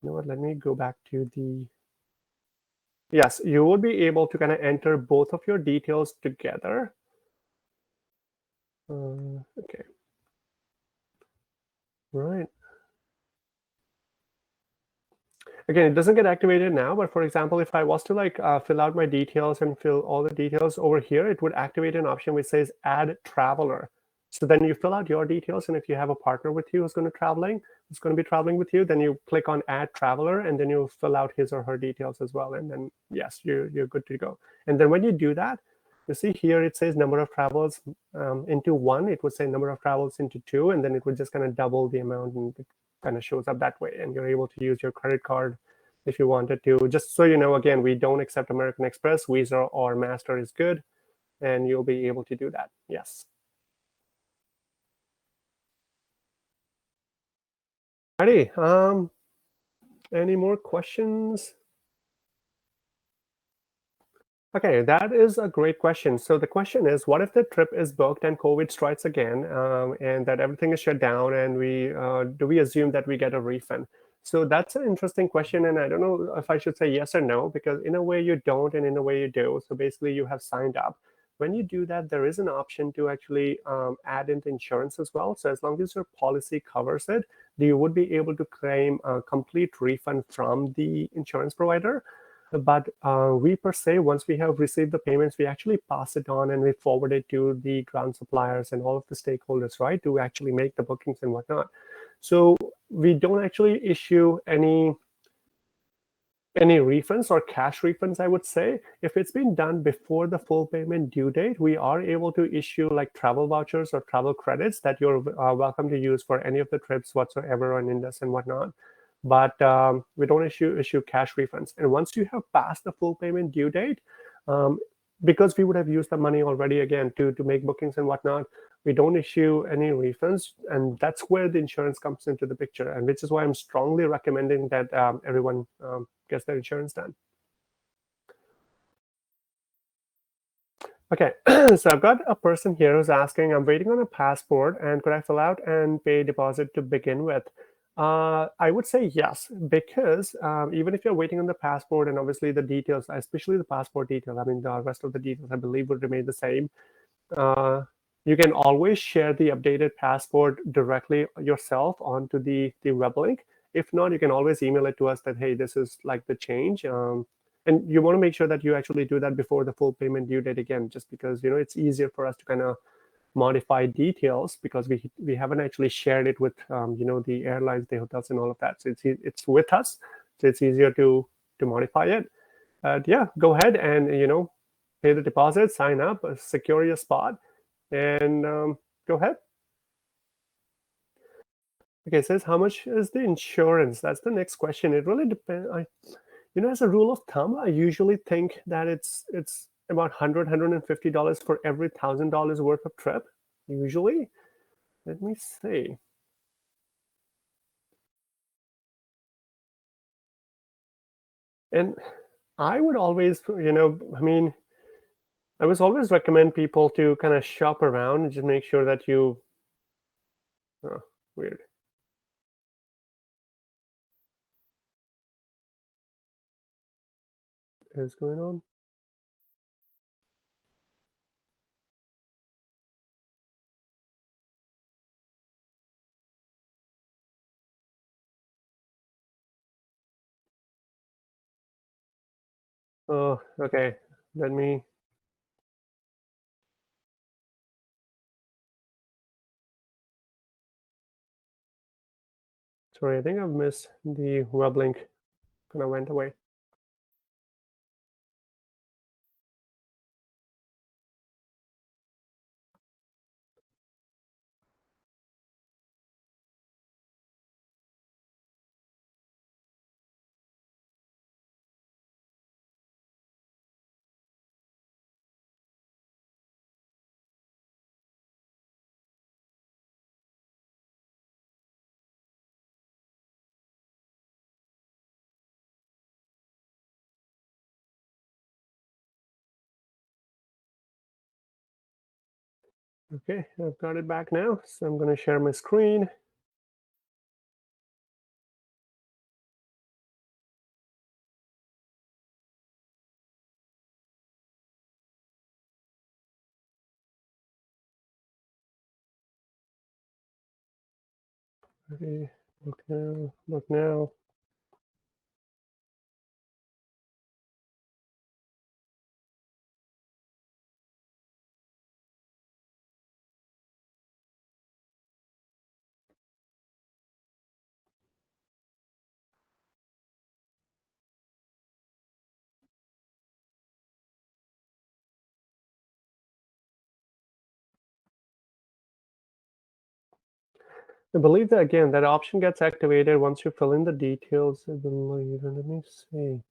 what, let me go back to the, yes, you will be able to kind of enter both of your details together. Okay. Right. Again, it doesn't get activated now, but for example, if I was to like fill out my details and fill all the details over here, it would activate an option which says add traveler. So then you fill out your details, and if you have a partner with you who's going to be traveling with you, then you click on add traveler, and then you fill out his or her details as well, and then yes, you're good to go. And then when you do that, you see here it says number of travels into 1. It would say number of travels into 2, and then it would just kind of double the amount, and it kind of shows up that way, and you're able to use your credit card if you wanted to. Just so you know, again, we don't accept American Express. Visa or Master is good, and you'll be able to do that. Yes. Alrighty. Any more questions? Okay, that is a great question. So the question is, what if the trip is booked and COVID strikes again, and that everything is shut down, and do we assume that we get a refund? So that's an interesting question, and I don't know if I should say yes or no, because in a way you don't, and in a way you do. So basically, you have signed up. When you do that, there is an option to actually add in the insurance as well. So as long as your policy covers it, you would be able to claim a complete refund from the insurance provider. But we per se, once we have received the payments, we actually pass it on and we forward it to the ground suppliers and all of the stakeholders, right, to actually make the bookings and whatnot. So we don't actually issue any refunds or cash refunds, I would say. If it's been done before the full payment due date, we are able to issue like travel vouchers or travel credits that you're welcome to use for any of the trips whatsoever on Indus and whatnot. but we don't issue cash refunds. And once you have passed the full payment due date, um, because we would have used the money already again to make bookings and whatnot, we don't issue any refunds, and that's where the insurance comes into the picture, and which is why I'm strongly recommending that everyone gets their insurance done. Okay, so I've got a person here who's asking, I'm waiting on a passport, and could I fill out and pay deposit to begin with? I would say yes, because even if you're waiting on the passport, and obviously the details, especially the passport detail, I mean, the rest of the details, I believe, would remain the same. Uh, you can always share the updated passport directly yourself onto the web link. If not, you can always email it to us that, hey, this is like the change. And you want to make sure that you actually do that before the full payment due date again, just because it's easier for us to kind of modify details, because we haven't actually shared it with the airlines, the hotels, and all of that. So it's with us, so it's easier to modify it. Yeah, go ahead and pay the deposit, sign up, secure your spot, and go ahead. Okay, it says how much is the insurance? That's the next question. It really depends. As a rule of thumb, I usually think that it's about $150 for every $1,000 worth of trip. Usually, let me see. And I would always, I mean, I was always recommend people to kind of shop around and just make sure that you. Oh, weird. What is going on? Oh, okay. Let me. Sorry, I think I've missed the web link. Kind of went away. Okay, I've got it back now. So I'm going to share my screen. Okay, look now, look now. I believe that again, that option gets activated once you fill in the details. I believe, and let me see.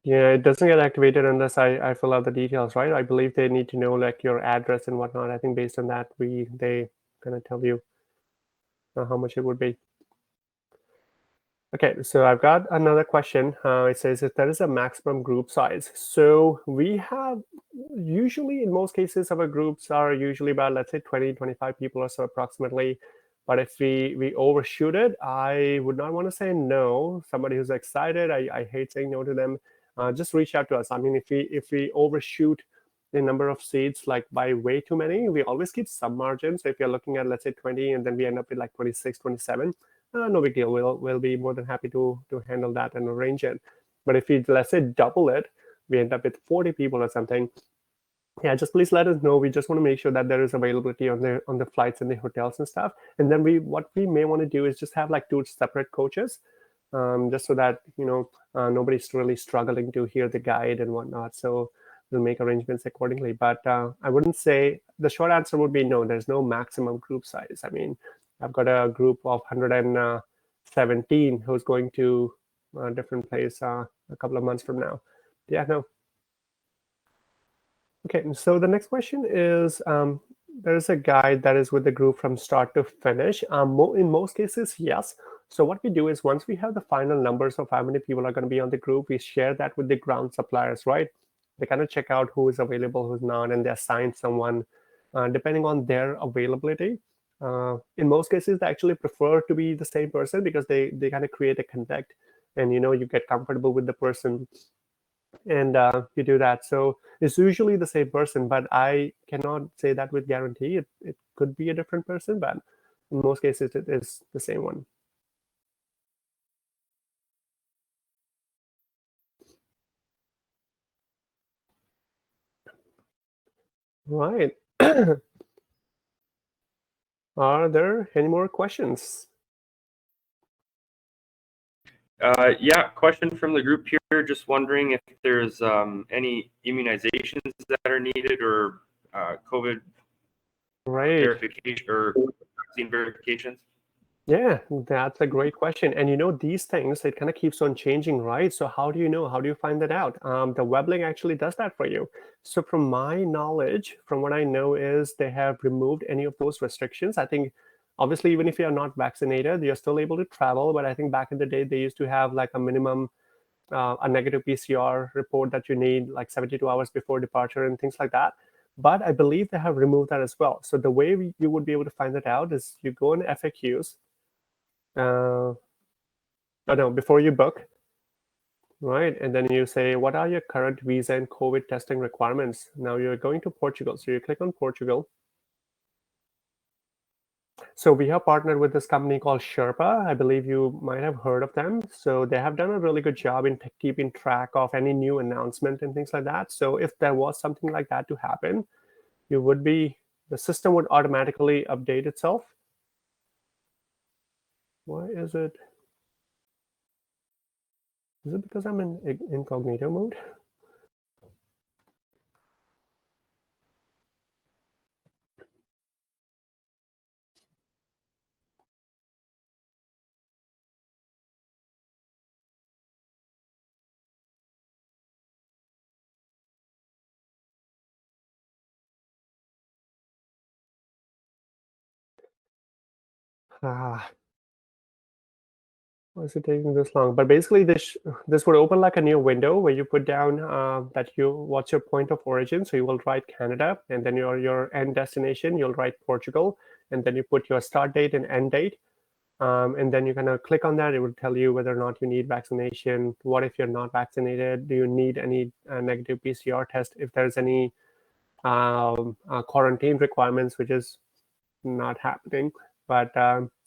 Yeah, it doesn't get activated unless I fill out the details, right? I believe they need to know like your address and whatnot. I think based on that, they kind of tell you how much it would be. Okay, so I've got another question. It says if there is a maximum group size. So we have usually, in most cases, our groups are usually about, let's say, 20, 25 people or so approximately. But if we overshoot it, I would not want to say no. Somebody who's excited, I hate saying no to them. Just reach out to us. I mean, if we overshoot the number of seats like by way too many, we always keep some margin. So if you're looking at, let's say, 20, and then we end up with like 26, 27. No big deal. We'll be more than happy to handle that and arrange it. But if we, let's say, double it, we end up with 40 people or something. Yeah, just please let us know. We just want to make sure that there is availability on the flights and the hotels and stuff. And then what we may want to do is just have like two separate coaches, just so that nobody's really struggling to hear the guide and whatnot. So we'll make arrangements accordingly. But I wouldn't say, the short answer would be no. There's no maximum group size. I mean, I've got a group of 117 who's going to a different place a couple of months from now. Yeah, no. Okay, so the next question is, there's a guide that is with the group from start to finish. In most cases, yes. So what we do is once we have the final numbers of how many people are going to be on the group, we share that with the ground suppliers, right? They kind of check out who is available, who's not, and they assign someone depending on their availability. In most cases, they actually prefer to be the same person because they kind of create a connect, and you get comfortable with the person, and you do that. So it's usually the same person, but I cannot say that with guarantee. It could be a different person, but in most cases, it is the same one. Right. Are there any more questions? Yeah, question from the group here. Just wondering if there's any immunizations that are needed or COVID verification or vaccine verifications. Yeah, that's a great question. And these things, it kind of keeps on changing, right? So how do you know? How do you find that out? The web link actually does that for you. So from my knowledge, from what I know is they have removed any of those restrictions. I think obviously even if you're not vaccinated, you're still able to travel. But I think back in the day, they used to have like a minimum, a negative PCR report that you need like 72 hours before departure and things like that. But I believe they have removed that as well. So the way you would be able to find that out is you go in FAQs. Oh no, before you book, right? And then you say, what are your current visa and COVID testing requirements? Now you're going to Portugal. So you click on Portugal. So we have partnered with this company called Sherpa. I believe you might have heard of them. So they have done a really good job in keeping track of any new announcement and things like that. So if there was something like that to happen, the system would automatically update itself. Why is it? Is it because I'm in incognito mode? Ah, why is it taking this long? But basically, this would open like a new window where you put down what's your point of origin. So you will write Canada, and then your end destination, you'll write Portugal, and then you put your start date and end date. And then you kind of click on that. It will tell you whether or not you need vaccination. What if you're not vaccinated? Do you need any negative PCR test? If there's any quarantine requirements, which is not happening. But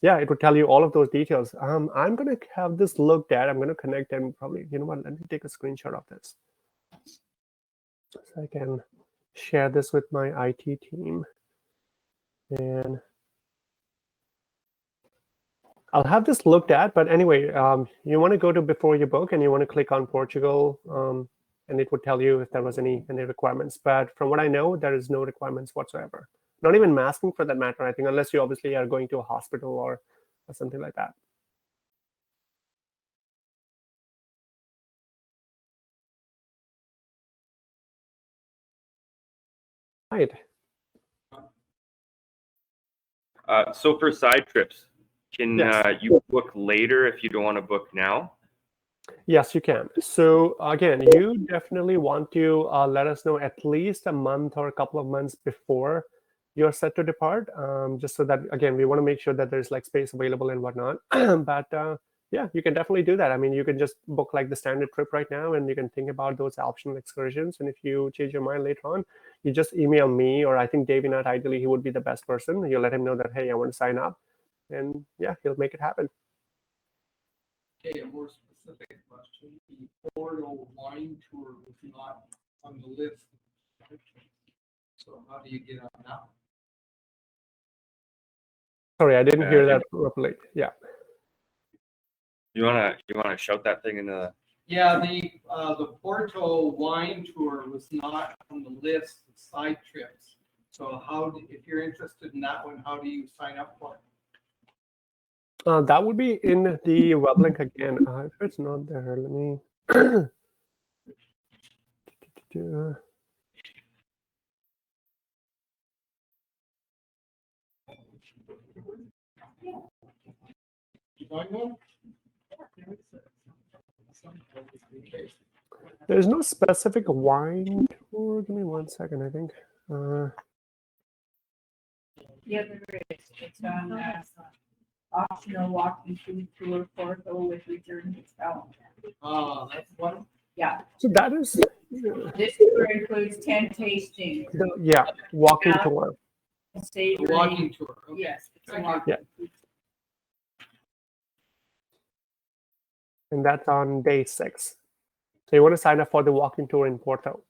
yeah, it would tell you all of those details. I'm going to have this looked at. I'm going to connect and probably, what, let me take a screenshot of this so I can share this with my IT team. And I'll have this looked at. But anyway, you want to go to before you book and you want to click on Portugal. And it would tell you if there was any requirements. But from what I know, there is no requirements whatsoever. Not even masking for that matter, I think, unless you obviously are going to a hospital or something like that. Right. So for side trips, can Yes. you book later if you don't want to book now? Yes, you can. So again, you definitely want to let us know at least a month or a couple of months before you're set to depart, just so that, again, we want to make sure that there's like space available and whatnot. But yeah, you can definitely do that. I mean, you can just book like the standard trip right now, and you can think about those optional excursions. And if you change your mind later on, you just email me, or I think Davey Nutt, ideally, he would be the best person. You let him know that, hey, I want to sign up. And yeah, he'll make it happen. Okay, a more specific question. The Portugal wine tour was not on the list. So how do you get on that? Sorry, I didn't hear that properly. Yeah. You wanna shout that thing in the? Yeah, the Porto wine tour was not on the list of side trips. So if you're interested in that one, how do you sign up for it? That would be in the web link again. If it's not there, let me. There's no specific wine tour. Give me 1 second, I think. Yeah, there is. It's on optional walking food tour Porto with return to town. That's one. Yeah, So that is, this tour includes 10 tastings. yeah, walking Yeah. tour. Savory. Walking tour. Okay. Yes, it's a Thank you. walking. Yeah. And that's on day 6. So you want to sign up for the walking tour in Porto.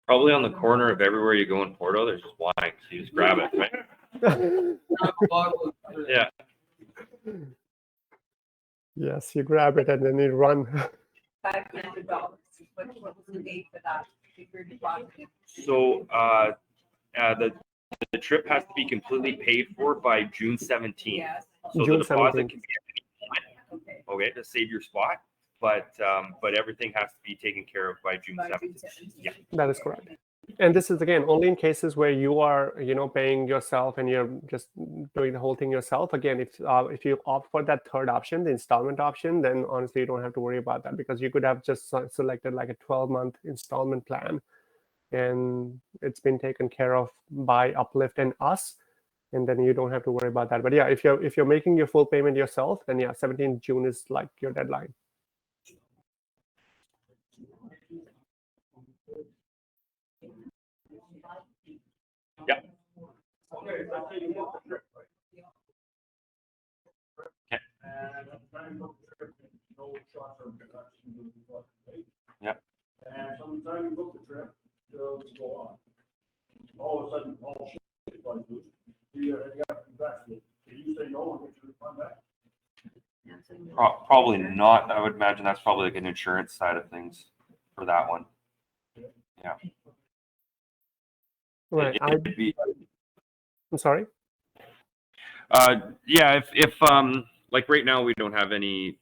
Probably on the corner of everywhere you go in Porto, there's just wine. So you just grab it, right? Grab a bottle of- Yeah. Yes, you grab it and then you run. $500. What was the date for that? Figure deposit. So the trip has to be completely paid for by June 17th. Yes, So June the deposit 17th. can be at any okay. time, okay, to save your spot. But everything has to be taken care of by June By June 17th. 17th. Yeah. That is correct. And this is again only in cases where you are, paying yourself and you're just doing the whole thing yourself. Again, if you opt for that third option, the installment option, then honestly you don't have to worry about that because you could have just selected like a 12-month installment plan, and it's been taken care of by Uplift and us, and then you don't have to worry about that. But yeah, if you're making your full payment yourself, then yeah, 17th June is like your deadline. Yeah. Yeah. And sometimes you book the trip, to go on. All of a sudden, all shit is like this. You got to invest it. If you say no, and get your refund back. Probably not. I would imagine that's probably like an insurance side of things for that one. Yeah. Right. It'd be, I'm sorry. yeah. If like right now we don't have any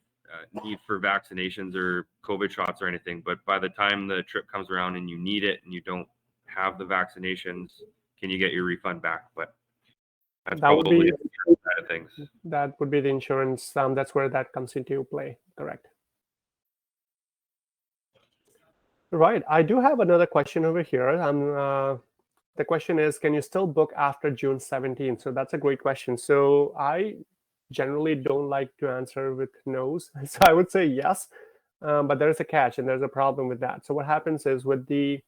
need for vaccinations or COVID shots or anything, but by the time the trip comes around and you need it and you don't have the vaccinations, can you get your refund back? But that's That would probably be- the insurance side of things. That would be the insurance. That's where that comes into play. Correct. Right. I do have another question over here. The question is, can you still book after June 17th? So that's a great question. So I generally don't like to answer with no's. So I would say yes, but there's a catch and there's a problem with that. So what happens is with the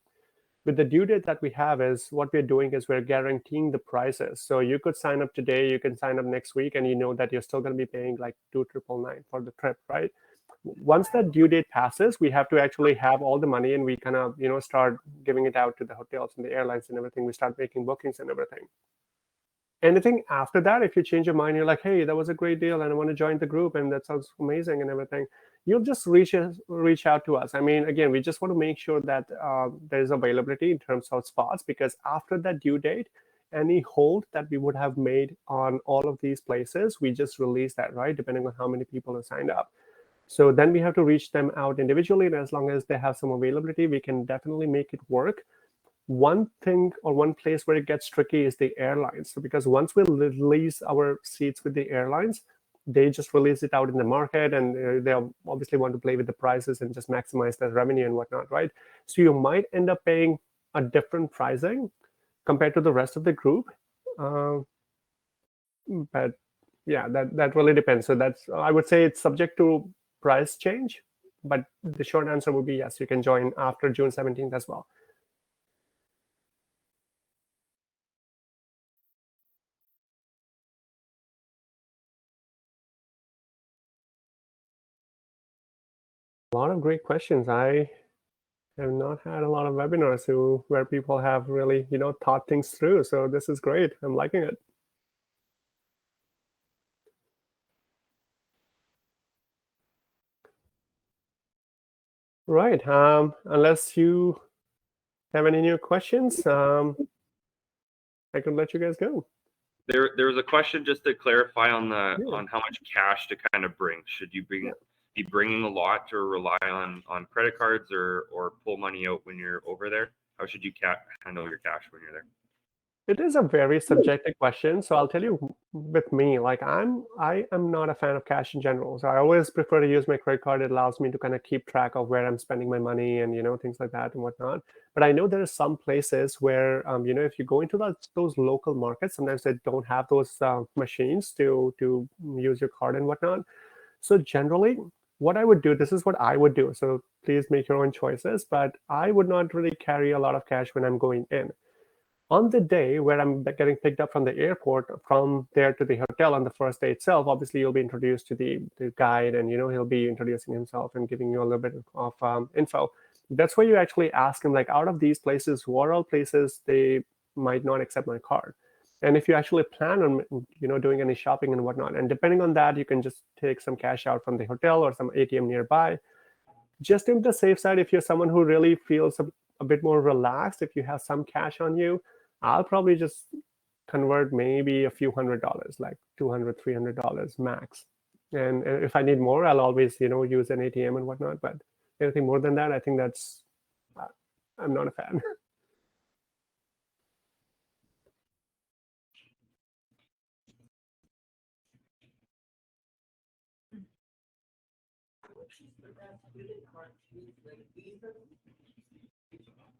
due date that we have is what we're doing is we're guaranteeing the prices. So you could sign up today, you can sign up next week, and you know that you're still going to be paying like $2,999 for the trip, right? Once that due date passes, we have to actually have all the money and we kind of, start giving it out to the hotels and the airlines and everything. We start making bookings and everything. Anything after that, if you change your mind, you're like, hey, that was a great deal and I want to join the group and that sounds amazing and everything, you'll just reach out to us. I mean, again, we just want to make sure that there's availability in terms of spots, because after that due date, any hold that we would have made on all of these places, we just release that, right? Depending on how many people have signed up. So then we have to reach them out individually, and as long as they have some availability, we can definitely make it work. One thing or one place where it gets tricky is the airlines. So because once we release our seats with the airlines, they just release it out in the market, and they obviously want to play with the prices and just maximize their revenue and whatnot, right? So you might end up paying a different pricing compared to the rest of the group. But yeah, that really depends. So I would say it's subject to price change, but the short answer would be yes, you can join after June 17th as well. A lot of great questions. I have not had a lot of webinars where people have really, thought things through. So this is great. I'm liking it. Right. Unless you have any new questions, I can let you guys go. There was a question just to clarify on the Yeah. on how much cash to kind of bring. Should you be bringing a lot or rely on credit cards or pull money out when you're over there? How should you handle your cash when you're there? It is a very subjective question. So I'll tell you, with me, like I am not a fan of cash in general. So I always prefer to use my credit card. It allows me to kind of keep track of where I'm spending my money and things like that and whatnot. But I know there are some places where if you go into those local markets, sometimes they don't have those machines to use your card and whatnot. So generally, what I would do, this is what I would do. So please make your own choices. But I would not really carry a lot of cash when I'm going in. On the day where I'm getting picked up from the airport, from there to the hotel on the first day itself, obviously you'll be introduced to the guide, and he'll be introducing himself and giving you a little bit of info. That's where you actually ask him, like, out of these places, what are all places they might not accept my card? And if you actually plan on doing any shopping and whatnot, and depending on that, you can just take some cash out from the hotel or some ATM nearby. Just to the safe side, if you're someone who really feels a bit more relaxed, if you have some cash on you, I'll probably just convert maybe a few $100s, like $200, $300 max. And if I need more, I'll always, use an ATM and whatnot. But anything more than that, I think that's, I'm not a fan.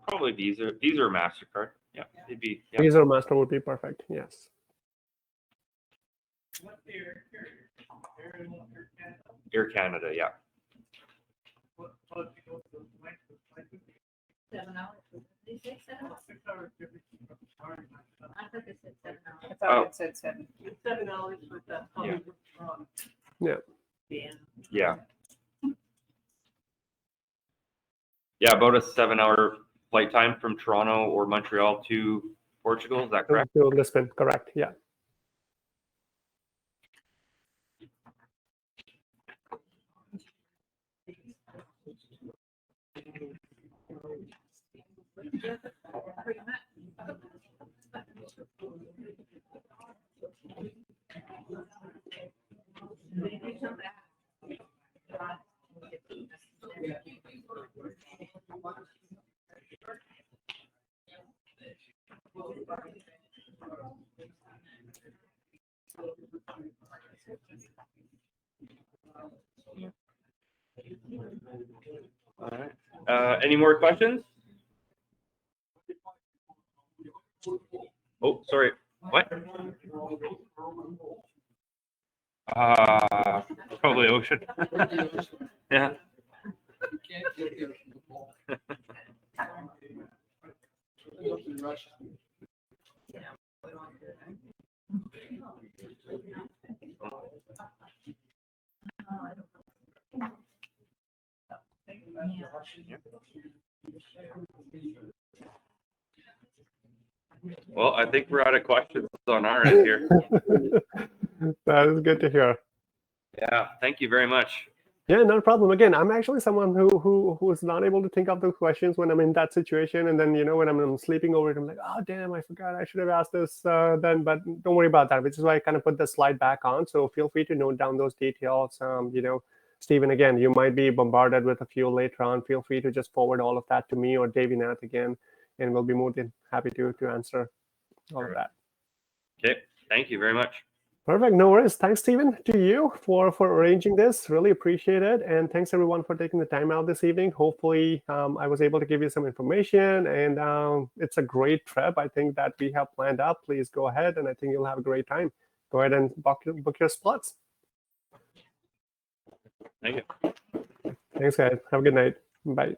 Probably Visa or MasterCard. Yeah, it'd be. Yeah. Visa or Master would be perfect. Yes. Air Canada. Yeah. 7 hours. Did you say 7 hours? I thought they said 7 hours. I thought it said 7. $7 with the. Yeah. Yeah. Yeah. Yeah, about a 7-hour flight time from Toronto or Montreal to Portugal. Is that correct? To Lisbon, correct. Yeah. All right. Any more questions? Oh, sorry. What? Probably ocean. Yeah. Well, I think we're out of questions on our end here. That is good to hear. Yeah, thank you very much. Yeah, no problem. Again, I'm actually someone who is not able to think of those questions when I'm in that situation, and then when I'm sleeping over it, I'm like, oh damn, I forgot, I should have asked this then. But don't worry about that, which is why I kind of put the slide back on. So feel free to note down those details. Stephen, again, you might be bombarded with a few later on. Feel free to just forward all of that to me or Davey Nath again, and we'll be more than happy to answer all of that. Okay, thank you very much. Perfect. No worries. Thanks, Stephen, to you for arranging this. Really appreciate it. And thanks, everyone, for taking the time out this evening. Hopefully, I was able to give you some information. And it's a great trip, I think, that we have planned up. Please go ahead, and I think you'll have a great time. Go ahead and book your spots. Thank you. Thanks, guys. Have a good night. Bye.